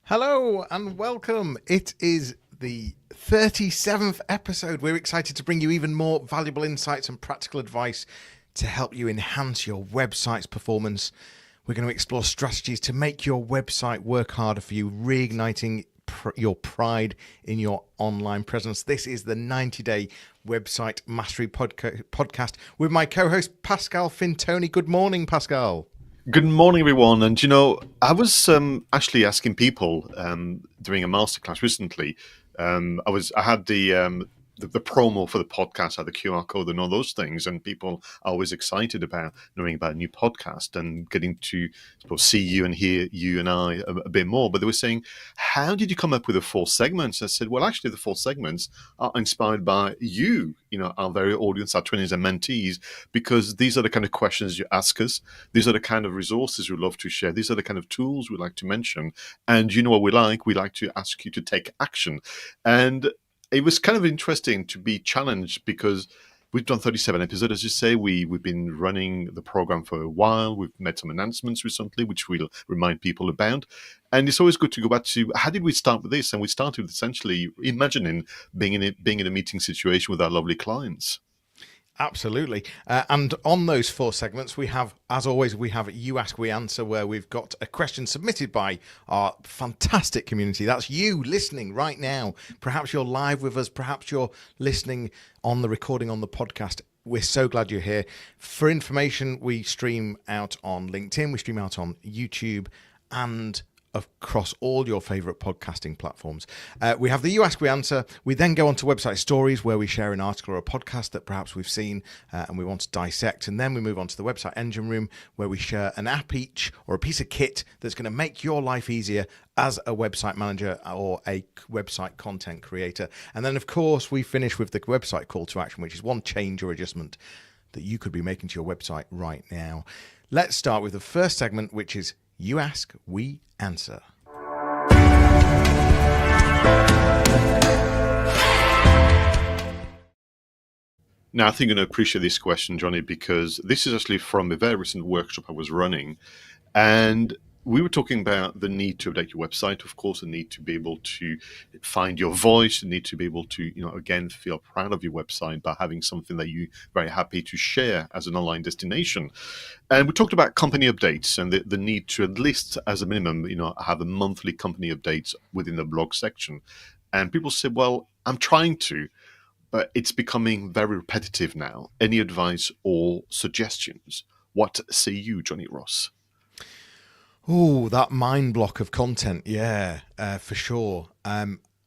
Hello and welcome. It is the 37th episode. We're excited to bring you even more valuable insights and practical advice to help you enhance your website's performance. We're going to explore strategies to make your website work harder for you, reigniting your pride in your online presence. This is the 90-day website mastery podcast with my co-host Pascal Fintoni. Good morning, Pascal. Good morning, everyone. And I was actually asking people during a masterclass recently. I had the promo for the podcast, had the QR code and all those things, and people are always excited about knowing about a new podcast and getting to see you and hear you and I a bit more. But they were saying, how did you come up with the 4 segments? I said, well, actually, the 4 segments are inspired by you, our very audience, our trainees and mentees, because these are the kind of questions you ask us. These are the kind of resources we love to share. These are the kind of tools we like to mention. And you know what we like? We like to ask you to take action. And it was kind of interesting to be challenged because we've done 37 episodes, as you say. We've been running the program for a while. We've made some announcements recently, which we'll remind people about. And it's always good to go back to, how did we start with this? And we started with essentially imagining being in a meeting situation with our lovely clients. Absolutely. And on those 4 segments, we have, as always, we have You Ask, We Answer, where we've got a question submitted by our fantastic community. That's you listening right now. Perhaps you're live with us. Perhaps you're listening on the recording on the podcast. We're so glad you're here. For information, we stream out on LinkedIn, we stream out on YouTube, and across all your favorite podcasting platforms. We have the You Ask, We Answer. We then go on to website stories where we share an article or a podcast that perhaps we've seen and we want to dissect. And then we move on to the website engine room where we share an app each or a piece of kit that's going to make your life easier as a website manager or a website content creator. And then, of course, we finish with the website call to action, which is one change or adjustment that you could be making to your website right now. Let's start with the first segment, which is You Ask, We Answer. Now, I think you're going to appreciate this question, Johnny, because this is actually from a very recent workshop I was running. And we were talking about the need to update your website, of course, the need to be able to find your voice, the need to be able to, again, feel proud of your website by having something that you're very happy to share as an online destination. And we talked about company updates and the need to at least, as a minimum, have a monthly company update within the blog section. And people said, well, I'm trying to, but it's becoming very repetitive now. Any advice or suggestions? What say you, Johnny Ross? Oh, that mind block of content. Yeah, for sure.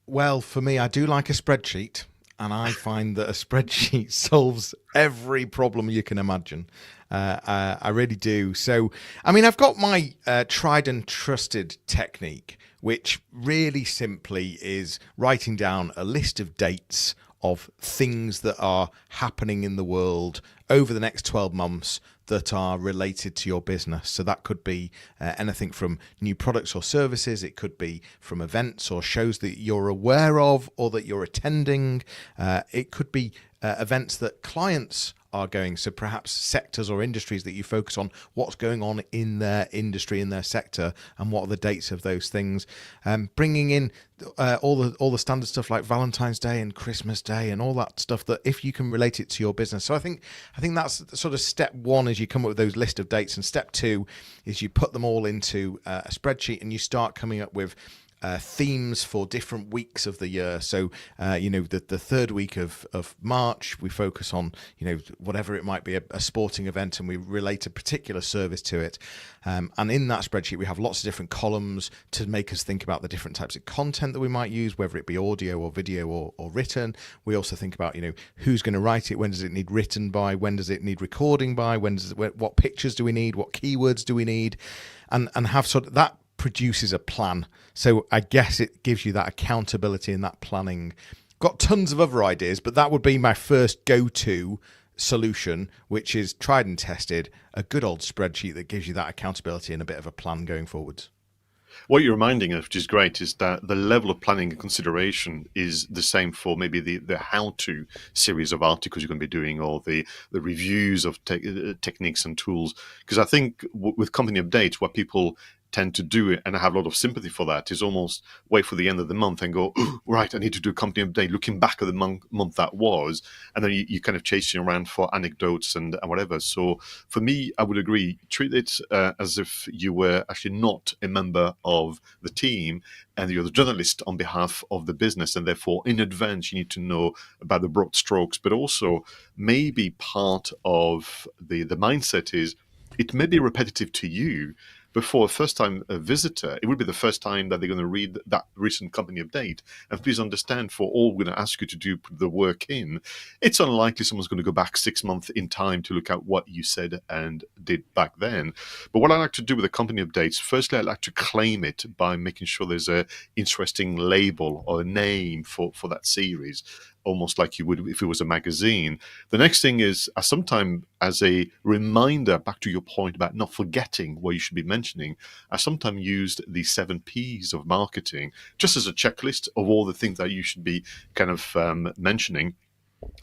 Well, for me, I do like a spreadsheet, and I find that a spreadsheet solves every problem you can imagine. I really do. So, I mean, I've got my tried and trusted technique, which really simply is writing down a list of dates of things that are happening in the world over the next 12 months that are related to your business. So that could be anything from new products or services. It could be from events or shows that you're aware of or that you're attending. It could be events that clients are going. So perhaps sectors or industries that you focus on, what's going on in their industry, in their sector, and what are the dates of those things. Bringing in all the standard stuff like Valentine's Day and Christmas Day and all that stuff that if you can relate it to your business. So I think that's sort of step 1 is you come up with those list of dates, and step 2 is you put them all into a spreadsheet and you start coming up with themes for different weeks of the year. So, the third week of March, we focus on, whatever it might be, a sporting event, and we relate a particular service to it. And in that spreadsheet, we have lots of different columns to make us think about the different types of content that we might use, whether it be audio or video or written. We also think about, who's going to write it, when does it need written by, when does it need recording by, what pictures do we need, what keywords do we need, and have sort of that produces a plan. So I guess it gives you that accountability and that planning. Got tons of other ideas, but that would be my first go-to solution, which is tried and tested, a good old spreadsheet that gives you that accountability and a bit of a plan going forwards. What you're reminding us, which is great, is that the level of planning and consideration is the same for maybe the how-to series of articles you're going to be doing, or the reviews of techniques and tools. Because I think with company updates, what people tend to do it, and I have a lot of sympathy for that, is almost wait for the end of the month and go, oh, right, I need to do a company update, looking back at the month that was, and then you kind of chasing around for anecdotes and whatever. So for me, I would agree, treat it as if you were actually not a member of the team and you're the journalist on behalf of the business, and therefore in advance you need to know about the broad strokes, but also maybe part of the mindset is it may be repetitive to you, but for a first-time visitor, it would be the first time that they're going to read that recent company update. And please understand, for all we're going to ask you to do the work in, it's unlikely someone's going to go back 6 months in time to look at what you said and did back then. But what I like to do with the company updates, firstly, I like to claim it by making sure there's a interesting label or a name for that series, almost like you would if it was a magazine. The next thing is, sometimes as a reminder, back to your point about not forgetting what you should be mentioning, I sometimes used the 7 Ps of marketing just as a checklist of all the things that you should be kind of mentioning.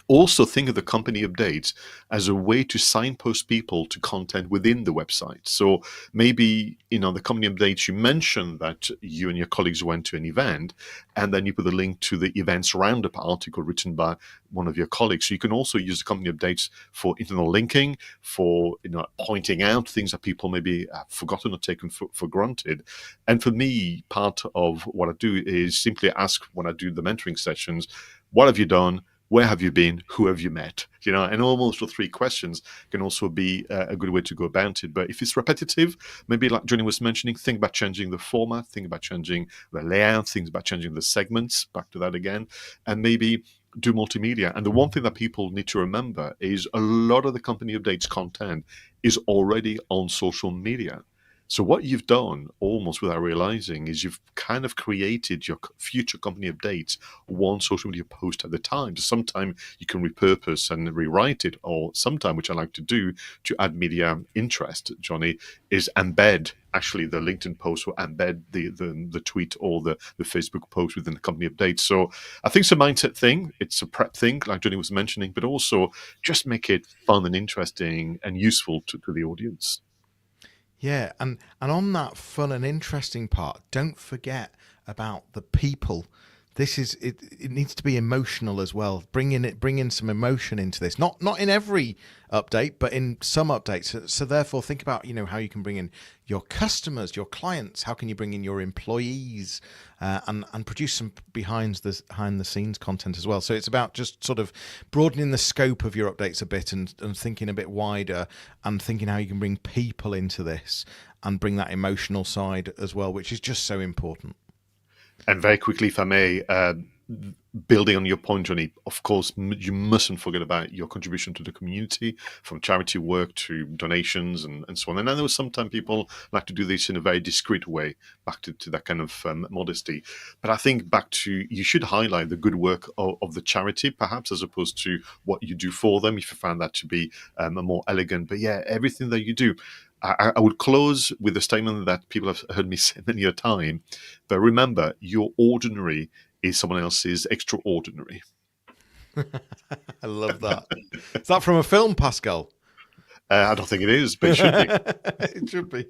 Also think of the company updates as a way to signpost people to content within the website. So maybe, the company updates, you mention that you and your colleagues went to an event, and then you put a link to the events roundup article written by one of your colleagues. So you can also use the company updates for internal linking, for pointing out things that people maybe have forgotten or taken for granted. And for me, part of what I do is simply ask, when I do the mentoring sessions, what have you done? Where have you been? Who have you met? And almost for 3 questions can also be a good way to go about it. But if it's repetitive, maybe like Jonny was mentioning, think about changing the format, think about changing the layout, think about changing the segments, back to that again, and maybe do multimedia. And the one thing that people need to remember is a lot of the company updates content is already on social media. So what you've done, almost without realizing, is you've kind of created your future company updates one social media post at a time. Sometimes you can repurpose and rewrite it, or sometimes, which I like to do to add media interest, Jonny, is embed actually the LinkedIn post, or embed the tweet or the Facebook post within the company update. So I think it's a mindset thing. It's a prep thing, like Jonny was mentioning, but also just make it fun and interesting and useful to the audience. Yeah, and on that fun and interesting part, don't forget about the people. This is it. It needs to be emotional as well. Bring in some emotion into this. Not in every update, but in some updates. So therefore, think about how you can bring in your customers, your clients. How can you bring in your employees, and produce some behind the scenes content as well. So it's about just sort of broadening the scope of your updates a bit and thinking a bit wider, and thinking how you can bring people into this and bring that emotional side as well, which is just so important. And very quickly, if I may, building on your point, Jonny, of course, you mustn't forget about your contribution to the community, from charity work to donations and so on. And I know sometimes people like to do this in a very discreet way, back to that kind of modesty. But I think back to, you should highlight the good work of the charity, perhaps, as opposed to what you do for them, if you find that to be a more elegant. But yeah, everything that you do. I would close with a statement that people have heard me say many a time, but remember, your ordinary is someone else's extraordinary. I love that. Is that from a film, Pascal? I don't think it is, but it should be. It should be.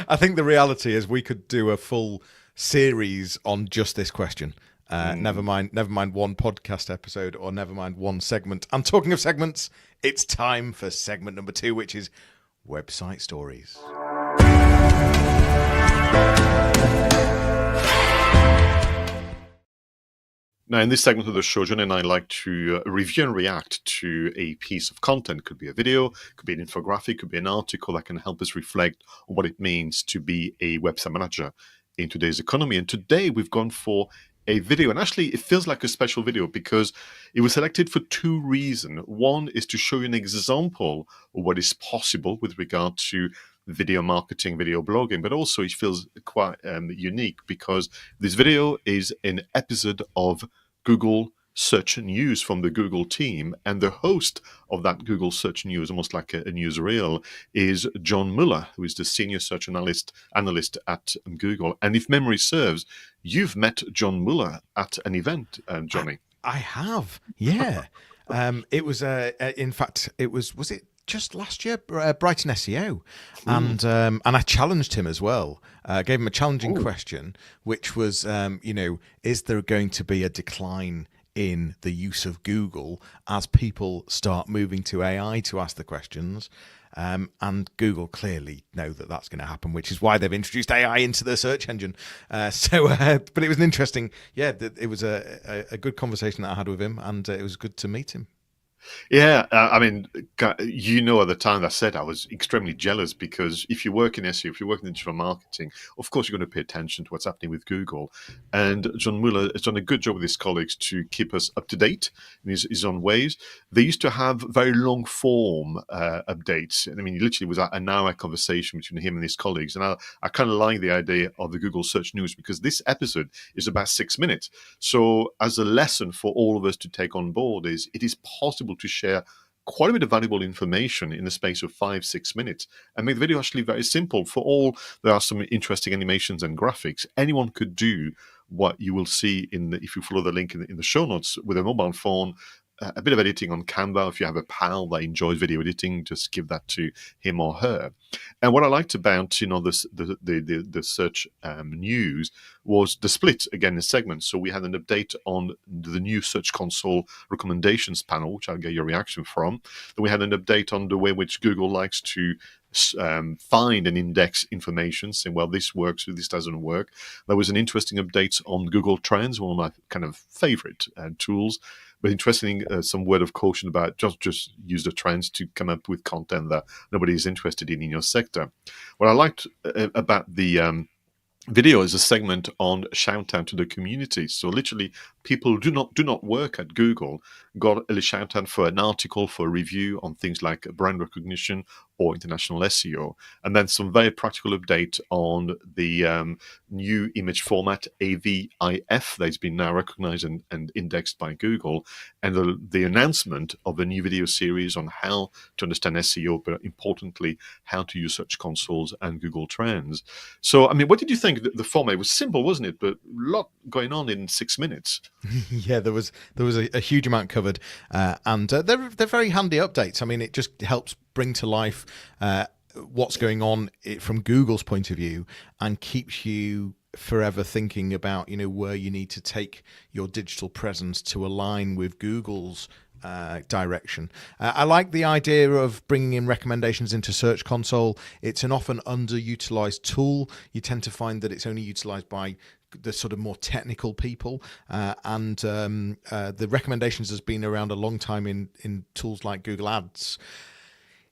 I think the reality is we could do a full series on just this question. Never mind one podcast episode, or never mind one segment. I'm talking of segments. It's time for segment number 2, which is website stories. Now, in this segment of the show, Jonny and I like to review and react to a piece of content. Could be a video, could be an infographic, could be an article that can help us reflect on what it means to be a website manager in today's economy. And today we've gone for a video, and actually it feels like a special video because it was selected for 2 reasons. One is to show you an example of what is possible with regard to video marketing, video blogging, but also it feels quite unique because this video is an episode of Google Search News from the Google team, and the host of that Google Search News, almost like a newsreel, is John Mueller, who is the senior search analyst at Google. And if memory serves, you've met John Mueller at an event, Jonny. I have, yeah. It was, in fact, was it just last year, Brighton SEO, and I challenged him as well. Gave him a challenging question, which was, is there going to be a decline in the use of Google as people start moving to AI to ask the questions? And Google clearly know that that's going to happen, which is why they've introduced AI into their search engine. But it was an interesting, it was a good conversation that I had with him, and it was good to meet him. Yeah, I mean, at the time I said I was extremely jealous because if you work in SEO, if you work in digital marketing, of course you're going to pay attention to what's happening with Google. And John Mueller has done a good job with his colleagues to keep us up to date in his own ways. They used to have very long form updates. I mean, literally it was an hour conversation between him and his colleagues. And I kind of like the idea of the Google Search News because this episode is about 6 minutes. So as a lesson for all of us to take on board is it is possible to share quite a bit of valuable information in the space of 5-6 minutes and make the video actually very simple. For all there are some interesting animations and graphics, anyone could do what you will see if you follow the link in the show notes with a mobile phone. A bit of editing on Canva. If you have a pal that enjoys video editing, just give that to him or her. And what I liked about the search news was the split again in segments. So we had an update on the new Search Console recommendations panel, which I'll get your reaction from. Then we had an update on the way in which Google likes to find and index information, saying, well, this works, this doesn't work. There was an interesting update on Google Trends, one of my kind of favorite tools. But interesting, some word of caution about just use the trends to come up with content that nobody is interested in your sector. What I liked about the video is a segment on shout out to the community. So literally, people do not work at Google got a shout out for an article, for a review on things like brand recognition or international SEO, and then some very practical update on the new image format AVIF that has been now recognized and indexed by Google, and the announcement of a new video series on how to understand SEO, but importantly, how to use Search Consoles and Google Trends. So, I mean, what did you think? The format was simple, wasn't it? But a lot going on in 6 minutes. Yeah, there was a huge amount covered, and they're very handy updates. I mean, it just helps bring to life what's going on from Google's point of view, and keeps you forever thinking about where you need to take your digital presence to align with Google's direction. I like the idea of bringing in recommendations into Search Console. It's an often underutilized tool. You tend to find that it's only utilized by the sort of more technical people, and the recommendations has been around a long time in tools like Google Ads.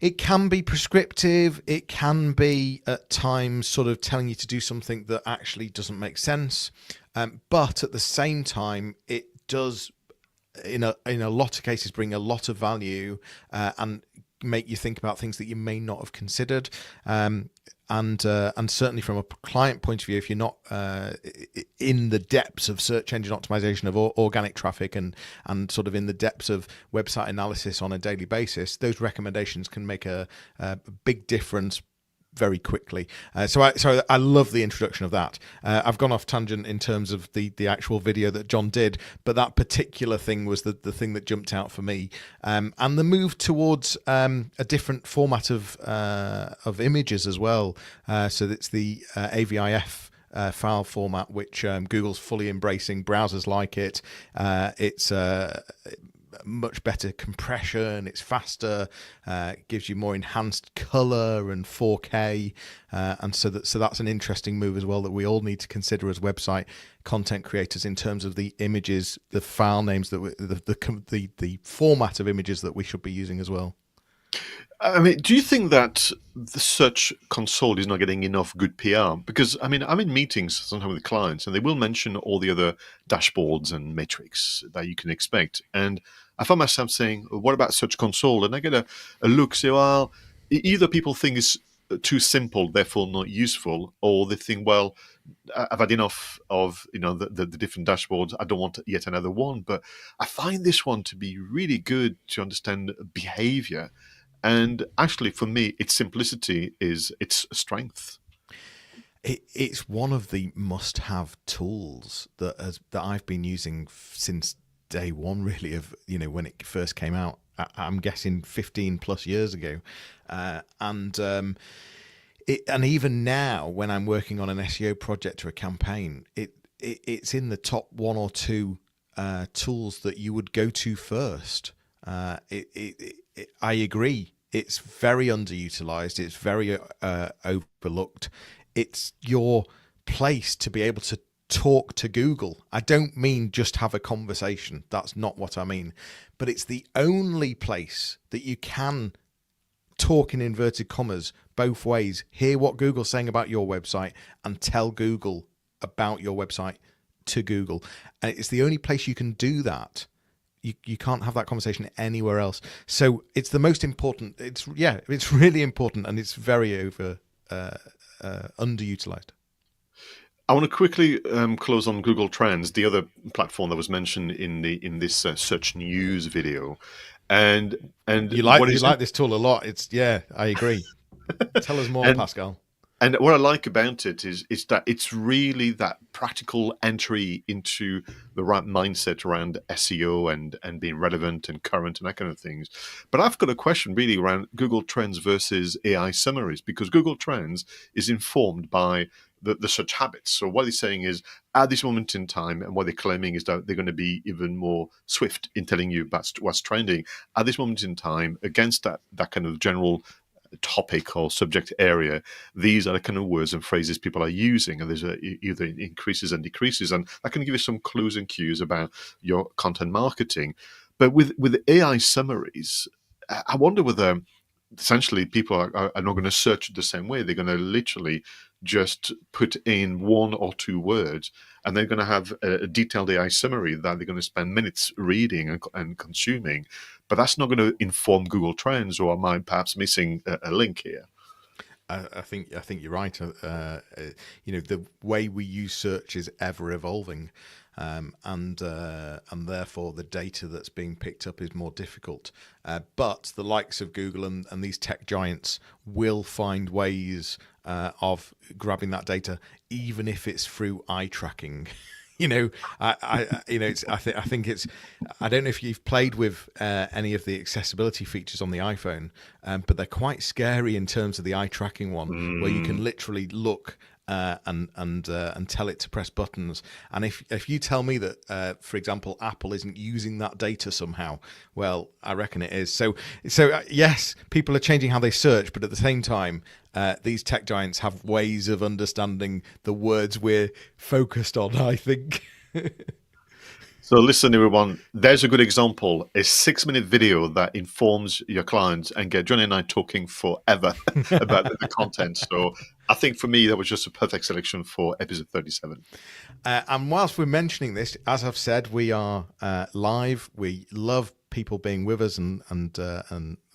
It can be prescriptive. It can be at times sort of telling you to do something that actually doesn't make sense, but at the same time, it does in a lot of cases bring a lot of value and make you think about things that you may not have considered. And certainly from a client point of view, if you're not in the depths of search engine optimization of organic traffic and sort of in the depths of website analysis on a daily basis, those recommendations can make a big difference very quickly. So I love the introduction of that. I've gone off tangent in terms of the actual video that John did, but that particular thing was the thing that jumped out for me. And the move towards a different format of images as well. So it's the AVIF file format, which Google's fully embracing. Browsers like it. It's much better compression, it's faster, gives you more enhanced color and 4K, and so that's an interesting move as well that we all need to consider as website content creators in terms of the images, the file names, the format of images that we should be using as well. I mean, do you think that the Search Console is not getting enough good PR? Because, I mean, I'm in meetings sometimes with clients and they will mention all the other dashboards and metrics that you can expect. And I find myself saying, what about Search Console? And I get a look, say, well, either people think it's too simple, therefore not useful, or they think, well, I've had enough of the different dashboards. I don't want yet another one. But I find this one to be really good to understand behavior. And actually, for me, its simplicity is its strength. It's one of the must-have tools that I've been using since day one, really, of when it first came out. I'm guessing 15 plus years ago, and even now when I'm working on an SEO project or a campaign, it's in the top one or two tools that you would go to first. I agree. It's very underutilized. It's very overlooked. It's your place to be able to talk to Google. I don't mean just have a conversation. That's not what I mean. But it's the only place that you can talk in inverted commas both ways, hear what Google's saying about your website and tell Google about your website to Google. And it's the only place you can do that. You can't have that conversation anywhere else. So it's the most important. It's really important, and it's very underutilized. I want to quickly close on Google Trends, the other platform that was mentioned in this search news video, and you like this tool a lot. I agree. Tell us more, Pascal. And what I like about it is that it's really that practical entry into the right mindset around SEO and being relevant and current and that kind of things. But I've got a question really around Google Trends versus AI summaries, because Google Trends is informed by the search habits. So what he's saying is, at this moment in time, and what they're claiming is that they're going to be even more swift in telling you about what's trending at this moment in time against that kind of general topic or subject area. These are the kind of words and phrases people are using, and there's either increases and decreases, and that can give you some clues and cues about your content marketing. But with AI summaries, I wonder whether essentially people are not going to search the same way. They're going to literally just put in one or two words, and they're going to have a detailed AI summary that they're going to spend minutes reading and consuming. But that's not going to inform Google Trends, or am I perhaps missing a link here? I think you're right. The way we use search is ever evolving, and therefore the data that's being picked up is more difficult. But the likes of Google and these tech giants will find ways of grabbing that data, even if it's through eye tracking. I think it's. I don't know if you've played with any of the accessibility features on the iPhone, but they're quite scary in terms of the eye tracking one, where you can literally look and tell it to press buttons. And if you tell me that, for example, Apple isn't using that data somehow, well, I reckon it is. So yes, people are changing how they search, but at the same time, these tech giants have ways of understanding the words we're focused on, I think. So listen, everyone, there's a good example, a 6-minute video that informs your clients and get Jonny and I talking forever about the content. So I think for me, that was just a perfect selection for episode 37. And whilst we're mentioning this, as I've said, we are live. We love people being with us and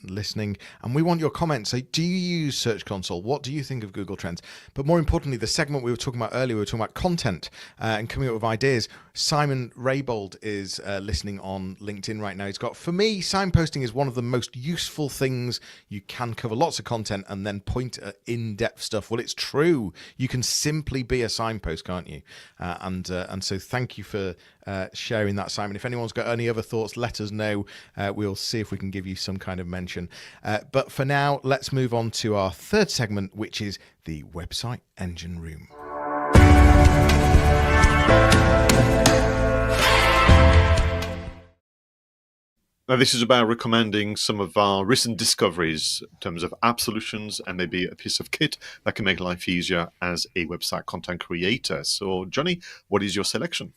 listening, and we want your comments. So do you use Search Console? What do you think of Google Trends? But more importantly, the segment we were talking about earlier, we were talking about content and coming up with ideas. Simon Raybould is listening on LinkedIn right now. He's got, for me, signposting is one of the most useful things. You can cover lots of content and then point at in-depth stuff. Well, it's true. You can simply be a signpost, can't you? And so thank you for sharing that, Simon. If anyone's got any other thoughts, let us know. We'll see if we can give you some kind of mention. But for now, let's move on to our third segment, which is the Website Engine Room. Now, this is about recommending some of our recent discoveries in terms of app solutions and maybe a piece of kit that can make life easier as a website content creator. So, Jonny, what is your selection?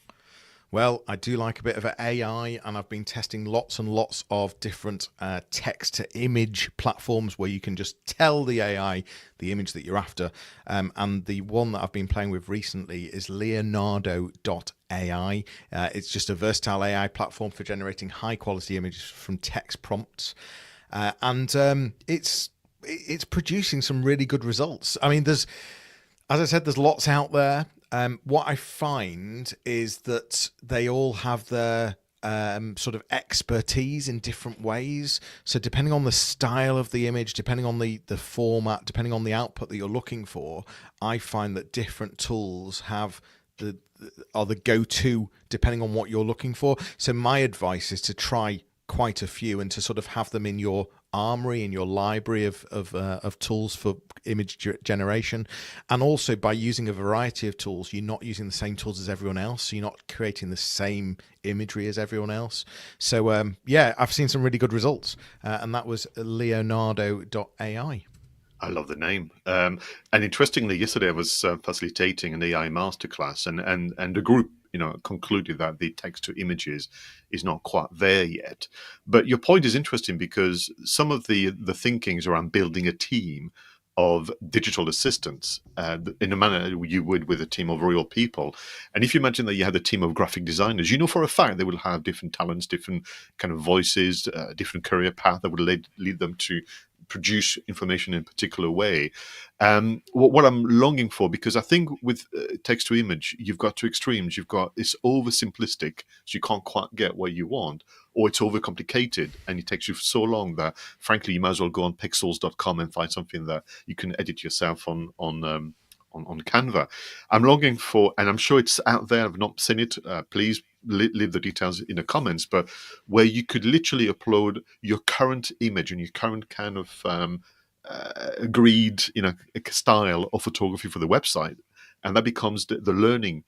Well, I do like a bit of AI, and I've been testing lots and lots of different text-to-image platforms where you can just tell the AI the image that you're after. And the one that I've been playing with recently is Leonardo.ai. It's just a versatile AI platform for generating high-quality images from text prompts. And it's producing some really good results. I mean, as I said, there's lots out there. What I find is that they all have their sort of expertise in different ways. So depending on the style of the image, depending on the format, depending on the output that you're looking for, I find that different tools are the go-to depending on what you're looking for. So my advice is to try quite a few, and to sort of have them in your armory, in your library of tools for image generation. And also, by using a variety of tools, you're not using the same tools as everyone else, so you're not creating the same imagery as everyone else. So yeah, I've seen some really good results, and that was Leonardo.ai. I love the name. And interestingly, yesterday I was facilitating an AI masterclass, and the group, concluded that the text to images is not quite there yet. But your point is interesting because some of the thinkings around building a team of digital assistants in a manner you would with a team of real people. And if you imagine that you had a team of graphic designers, for a fact they will have different talents, different kind of voices, different career path that would lead them to produce information in a particular way. What I'm longing for, because I think with text to image, you've got two extremes. You've got it's oversimplistic, so you can't quite get what you want, or it's overcomplicated and it takes you so long that, frankly, you might as well go on pixels.com and find something that you can edit yourself on Canva. I'm longing for, and I'm sure it's out there, I've not seen it, please leave the details in the comments, but where you could literally upload your current image and your current kind of agreed style of photography for the website, and that becomes the learning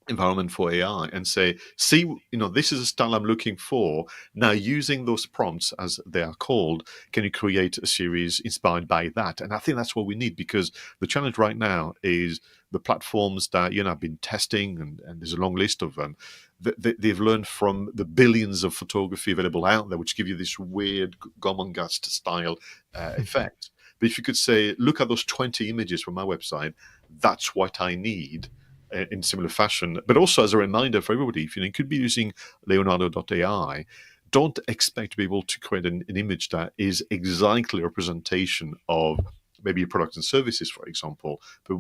environment for AI, and say, see, this is a style I'm looking for. Now, using those prompts, as they are called, can you create a series inspired by that? And I think that's what we need, because the challenge right now is the platforms that have been testing, and there's a long list of them. They've learned from the billions of photography available out there, which give you this weird Gomongast style effect. But if you could say, look at those 20 images from my website, that's what I need, in similar fashion. But also as a reminder for everybody, if you could be using Leonardo.ai, don't expect to be able to create an image that is exactly a representation of maybe your products and services, for example. But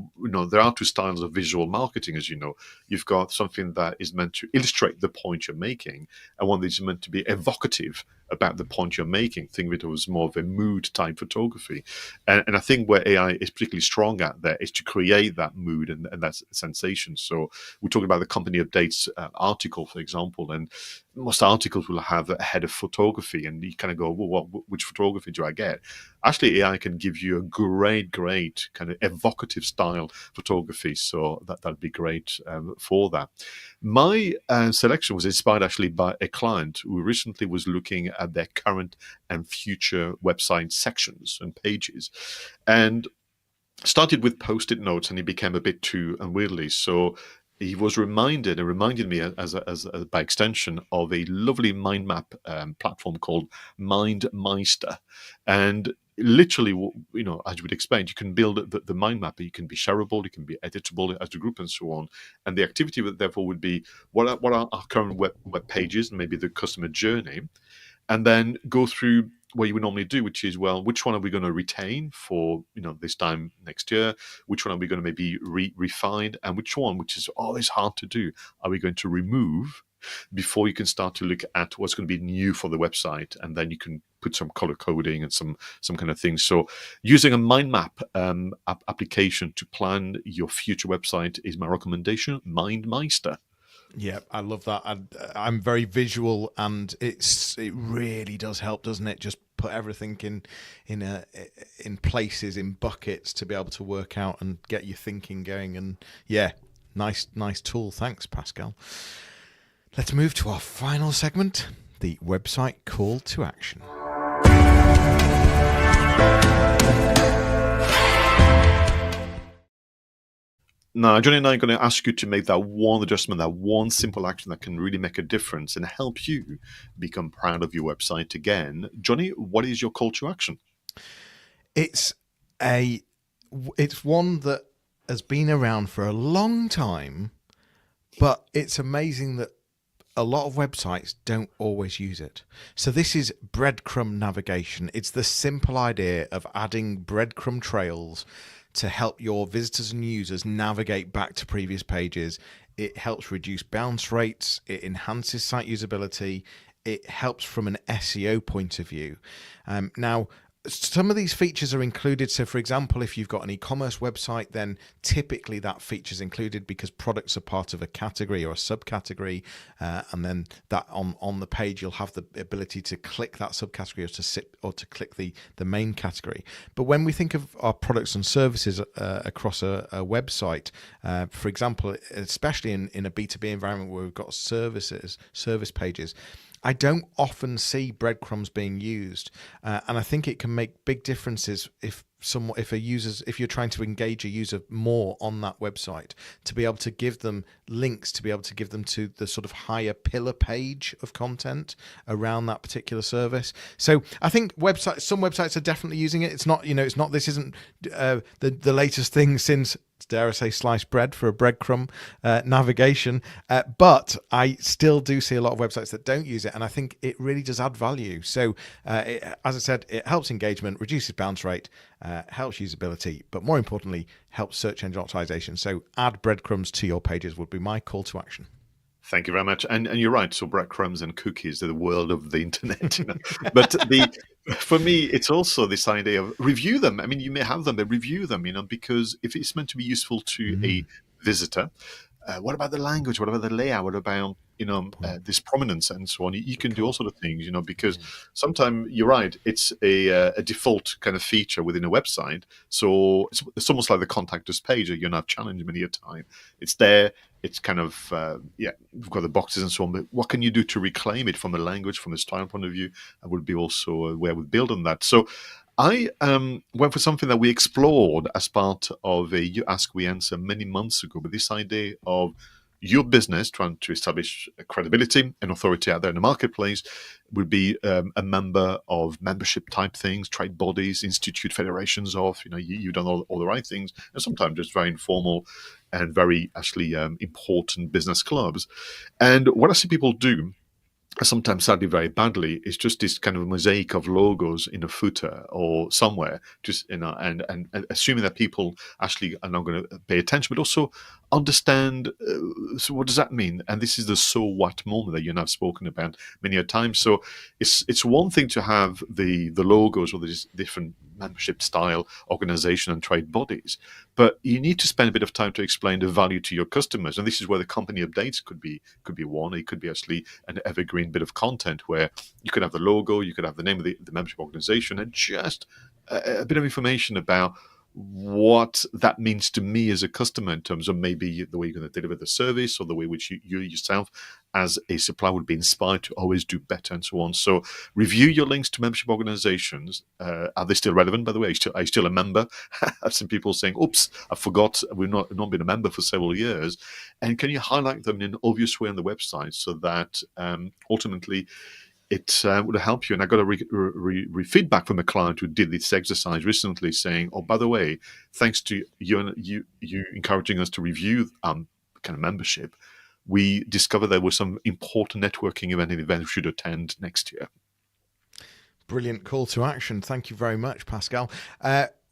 there are two styles of visual marketing, as you know. You've got something that is meant to illustrate the point you're making, and one that is meant to be evocative about the point you're making. Think of it as more of a mood type photography. And I think where AI is particularly strong at there is to create that mood and that sensation. So we're talking about the company updates article, for example, and most articles will have a head of photography, and you kind of go, well, which photography do I get? Actually, AI can give you a great kind of evocative style photography. So that'd be great for that. My selection was inspired actually by a client who recently was looking at their current and future website sections and pages, and started with post-it notes, and he became a bit too unwieldy. So he was reminded me as by extension of a lovely mind map platform called MindMeister. And literally, as you would expect, you can build the mind map. It can be shareable, it can be editable as a group, and so on. And the activity therefore would be, what are our current web pages and maybe the customer journey, and then go through what you would normally do, which is, well, which one are we going to retain for this time next year? Which one are we going to maybe refine? And which one, which is always hard to do, are we going to remove before you can start to look at what's going to be new for the website? And then you can put some color coding and some kind of things. So using a mind map application to plan your future website is my recommendation, MindMeister. Yeah, I love that. I'm very visual, and it really does help, doesn't it? Just put everything in places, in buckets, to be able to work out and get your thinking going. And yeah, nice tool. Thanks, Pascal. Let's move to our final segment, the website call to action. Now, Jonny and I are going to ask you to make that one adjustment, that one simple action that can really make a difference and help you become proud of your website again. Jonny, what is your call to action? It's one that has been around for a long time, but it's amazing that a lot of websites don't always use it. So this is Breadcrumb Navigation. It's the simple idea of adding breadcrumb trails to help your visitors and users navigate back to previous pages. It helps reduce bounce rates. It enhances site usability. It helps from an SEO point of view. Now, some of these features are included. So, for example, if you've got an e-commerce website, then typically that feature is included because products are part of a category or a subcategory, and then that on the page you'll have the ability to click that subcategory or to click the main category. But when we think of our products and services across a website, for example, especially in a B2B environment where we've got service pages, I don't often see breadcrumbs being used, and I think it can make big differences if you're trying to engage a user more on that website, to be able to give them links, to be able to give them to the sort of higher pillar page of content around that particular service. So I think some websites are definitely using it. It's not, this isn't the latest thing since, dare I say, sliced bread for a breadcrumb navigation. But I still do see a lot of websites that don't use it, and I think it really does add value. So as I said, it helps engagement, reduces bounce rate, helps usability, but more importantly, helps search engine optimization. So add breadcrumbs to your pages would be my call to action. Thank you very much. And you're right. So breadcrumbs and cookies are the world of the internet. But for me, it's also this idea of review them. I mean, you may have them, but review them, because if it's meant to be useful to a visitor, what about the language? What about the layout? What about, this prominence and so on? You can do all sort of things, because sometimes you're right. It's a default kind of feature within a website. So it's almost like the contact us page that you're not challenged many a time. It's there. It's kind of, we've got the boxes and so on, but what can you do to reclaim it from a language, from a style point of view? And would be also where we build on that. So I went for something that we explored as part of a You Ask, We Answer many months ago, but this idea of your business trying to establish credibility and authority out there in the marketplace would be a member of membership type things, trade bodies, institute, federations of, you've done all the right things, and sometimes just very informal and very actually important business clubs. And what I see people do, sometimes sadly very badly, is just this kind of mosaic of logos in a footer or somewhere, just and assuming that people actually are not going to pay attention, but also understand so what does that mean. And this is the so what moment that you and I've spoken about many a time. So it's one thing to have the logos or these different membership style organization and trade bodies, but you need to spend a bit of time to explain the value to your customers. And this is where the company updates could be one. It could be actually an evergreen bit of content where you could have the logo, you could have the name of the membership organization, and just a bit of information about what that means to me as a customer in terms of maybe the way you're going to deliver the service or the way which you yourself as a supplier would be inspired to always do better and so on. So review your links to membership organizations. Are they still relevant, by the way? Are you still a member? I've seen people saying, oops, I forgot, we've not been a member for several years. And can you highlight them in an obvious way on the website so that ultimately it would help you. And I got a feedback from a client who did this exercise recently saying, oh, by the way, thanks to you encouraging us to review kind of membership, we discovered there was some important networking event we should attend next year. Brilliant call to action. Thank you very much, Pascal.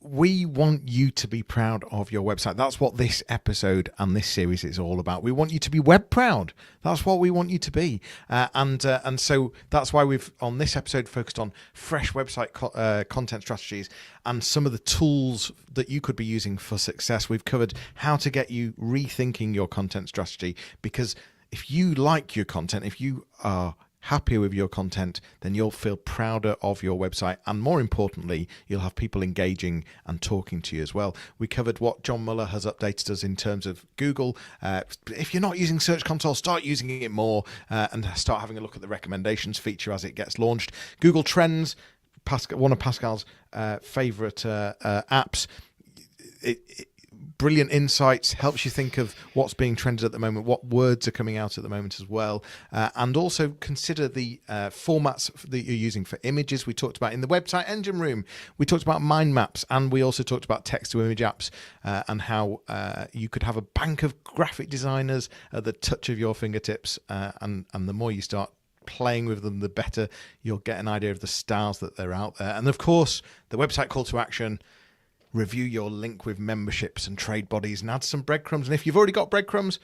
We want you to be proud of your website. That's what this episode and this series is all about. We want you to be web proud. That's what we want you to be. And so that's why we've, on this episode, focused on fresh website content strategies and some of the tools that you could be using for success. We've covered how to get you rethinking your content strategy, because if you like your content, if you are happier with your content, then you'll feel prouder of your website, and more importantly, you'll have people engaging and talking to you as well. We covered what John Mueller has updated us in terms of Google. If you're not using Search Console, start using it more and start having a look at the recommendations feature as it gets launched. Google Trends, one of Pascal's favorite apps. Brilliant insights, helps you think of what's being trended at the moment, what words are coming out at the moment as well, and also consider the formats that you're using for images. We talked about in the website engine room, we talked about mind maps, and we also talked about text to image apps and how you could have a bank of graphic designers at the touch of your fingertips, and the more you start playing with them, the better you'll get an idea of the styles that they're out there. And of course, the website call to action: review your link with memberships and trade bodies and add some breadcrumbs. And if you've already got breadcrumbs,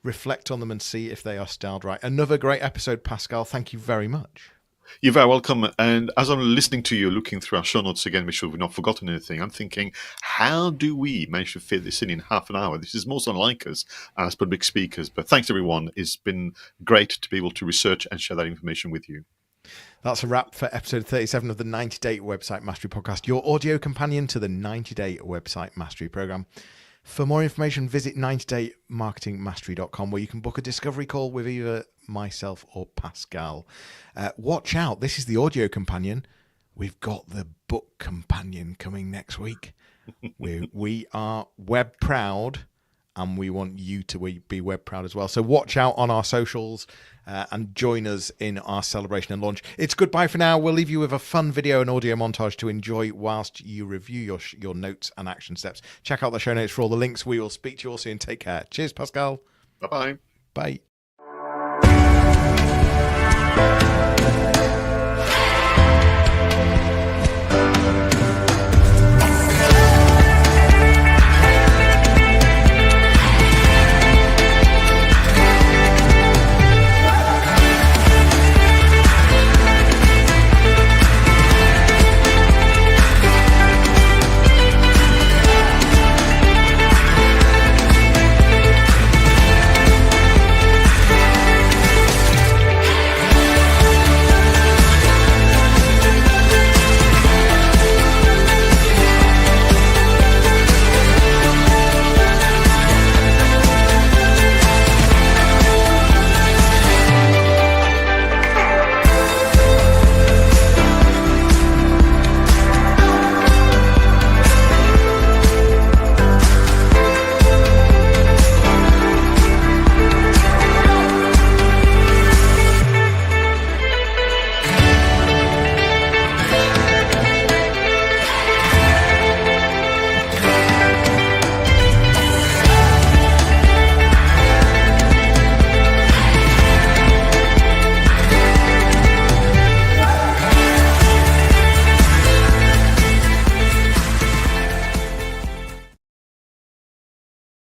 reflect on them and see if they are styled right. Another great episode, Pascal. Thank you very much. You're very welcome. And as I'm listening to you, looking through our show notes again, make sure we've not forgotten anything, I'm thinking, how do we manage to fit this in half an hour? This is most unlike us as public speakers. But thanks, everyone. It's been great to be able to research and share that information with you. That's a wrap for episode 37 of the 90-Day Website Mastery Podcast, your audio companion to the 90-Day Website Mastery Program. For more information, visit 90daymarketingmastery.com, where you can book a discovery call with either myself or Pascal. Watch out, this is the audio companion. We've got the book companion coming next week. We are web proud, and we want you to be web proud as well. So watch out on our socials and join us in our celebration and launch. It's goodbye for now. We'll leave you with a fun video and audio montage to enjoy whilst you review your notes and action steps. Check out the show notes for all the links. We will speak to you all soon. Take care. Cheers, Pascal. Bye-bye. Bye.